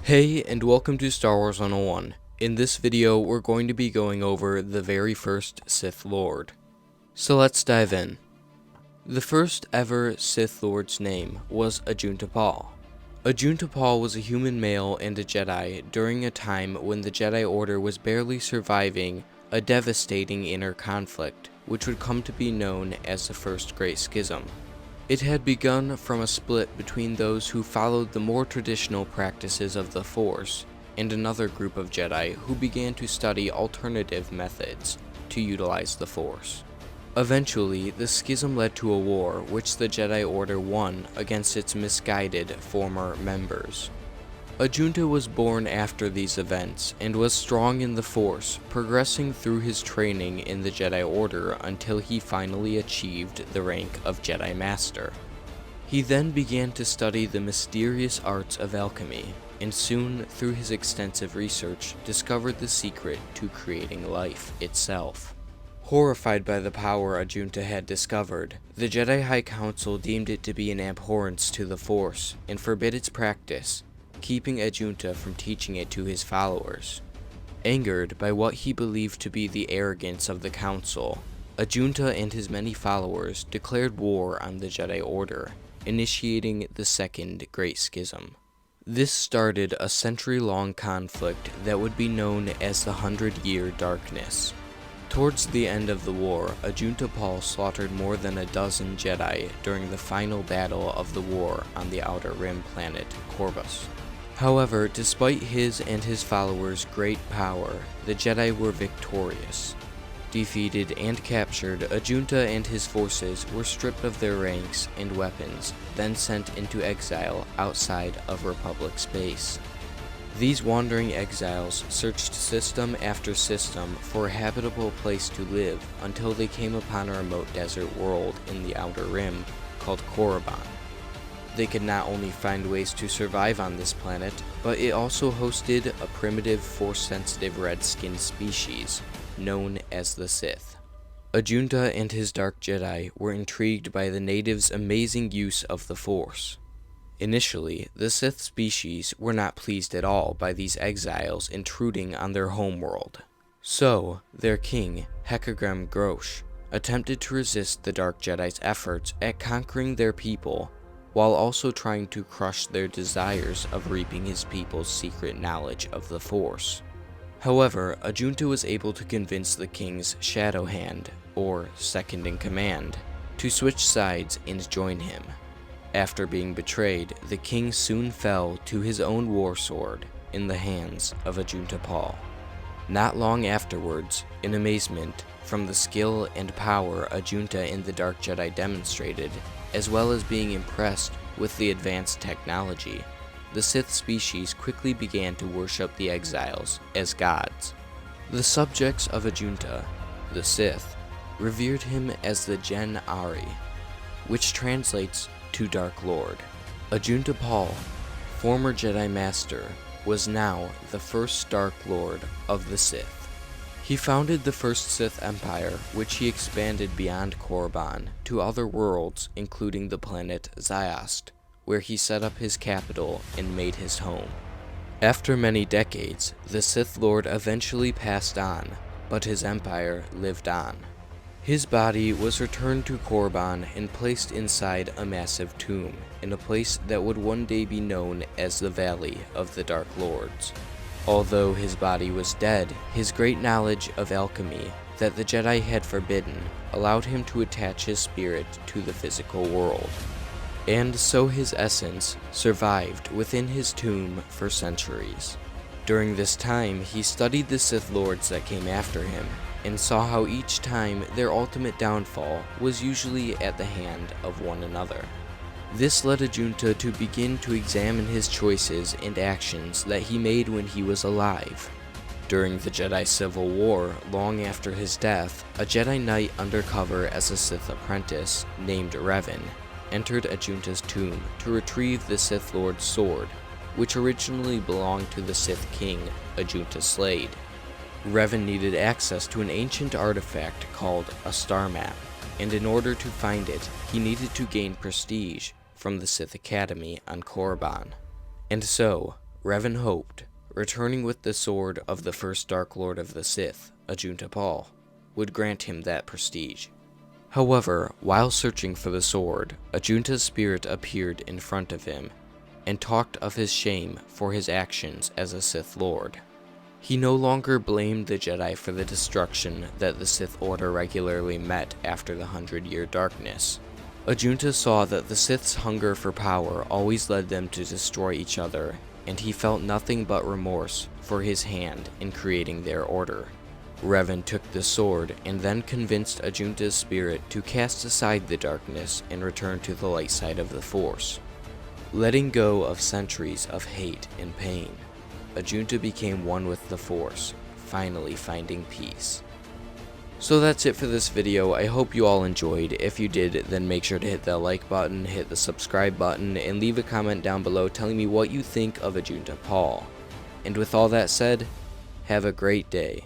Hey, and welcome to Star Wars 101. In this video, we're going to be going over the very first Sith Lord. So let's dive in. The first ever Sith Lord's name was Ajunta Pall. Ajunta Pall was a human male and a Jedi during a time when the Jedi Order was barely surviving a devastating inner conflict, which would come to be known as the First Great Schism. It had begun from a split between those who followed the more traditional practices of the Force and another group of Jedi who began to study alternative methods to utilize the Force. Eventually, the schism led to a war which the Jedi Order won against its misguided former members. Ajunta was born after these events and was strong in the Force, progressing through his training in the Jedi Order until he finally achieved the rank of Jedi Master. He then began to study the mysterious arts of alchemy, and soon, through his extensive research, discovered the secret to creating life itself. Horrified by the power Ajunta had discovered, the Jedi High Council deemed it to be an abhorrence to the Force and forbid its practice, keeping Ajunta from teaching it to his followers. Angered by what he believed to be the arrogance of the Council, Ajunta and his many followers declared war on the Jedi Order, initiating the Second Great Schism. This started a century-long conflict that would be known as the 100-Year Darkness. Towards the end of the war, Ajunta Pall slaughtered more than a dozen Jedi during the final battle of the war on the Outer Rim planet Corvus. However, despite his and his followers' great power, the Jedi were victorious. Defeated and captured, Ajunta and his forces were stripped of their ranks and weapons, then sent into exile outside of Republic space. These wandering exiles searched system after system for a habitable place to live until they came upon a remote desert world in the Outer Rim called Korriban. They could not only find ways to survive on this planet, but it also hosted a primitive Force-sensitive red-skinned species known as the Sith. Ajunta and his Dark Jedi were intrigued by the natives' amazing use of the Force. Initially, the Sith species were not pleased at all by these exiles intruding on their homeworld. So, their king, Hecagram Grosh, attempted to resist the Dark Jedi's efforts at conquering their people, while also trying to crush their desires of reaping his people's secret knowledge of the Force. However, Ajunta was able to convince the king's Shadow Hand, or second-in-command, to switch sides and join him. After being betrayed, the king soon fell to his own war sword in the hands of Ajunta Pall. Not long afterwards, in amazement from the skill and power Ajunta and the Dark Jedi demonstrated, as well as being impressed with the advanced technology, the Sith species quickly began to worship the exiles as gods. The subjects of Ajunta, the Sith, revered him as the Gen Ari, which translates to Dark Lord. Ajunta Pall, former Jedi Master, was now the first Dark Lord of the Sith. He founded the first Sith Empire, which he expanded beyond Korriban to other worlds, including the planet Ziost, where he set up his capital and made his home. After many decades, the Sith Lord eventually passed on, but his empire lived on. His body was returned to Korriban and placed inside a massive tomb, in a place that would one day be known as the Valley of the Dark Lords. Although his body was dead, his great knowledge of alchemy that the Jedi had forbidden allowed him to attach his spirit to the physical world. And so his essence survived within his tomb for centuries. During this time, he studied the Sith Lords that came after him, and saw how each time their ultimate downfall was usually at the hand of one another. This led Ajunta to begin to examine his choices and actions that he made when he was alive. During the Jedi Civil War, long after his death, a Jedi Knight undercover as a Sith apprentice, named Revan, entered Ajunta's tomb to retrieve the Sith Lord's sword, which originally belonged to the Sith King, Ajunta Slade. Revan needed access to an ancient artifact called a star map, and in order to find it, he needed to gain prestige from the Sith Academy on Korriban. And so, Revan hoped, returning with the sword of the first Dark Lord of the Sith, Ajunta Pall, would grant him that prestige. However, while searching for the sword, Ajunta's spirit appeared in front of him, and talked of his shame for his actions as a Sith Lord. He no longer blamed the Jedi for the destruction that the Sith Order regularly met after the 100-Year Darkness. Ajunta saw that the Sith's hunger for power always led them to destroy each other, and he felt nothing but remorse for his hand in creating their order. Revan took the sword and then convinced Ajunta's spirit to cast aside the darkness and return to the light side of the Force. Letting go of centuries of hate and pain, Ajunta became one with the Force, finally finding peace. So that's it for this video. I hope you all enjoyed. If you did, then make sure to hit that like button, hit the subscribe button, and leave a comment down below telling me what you think of Ajunta Pall. And with all that said, have a great day.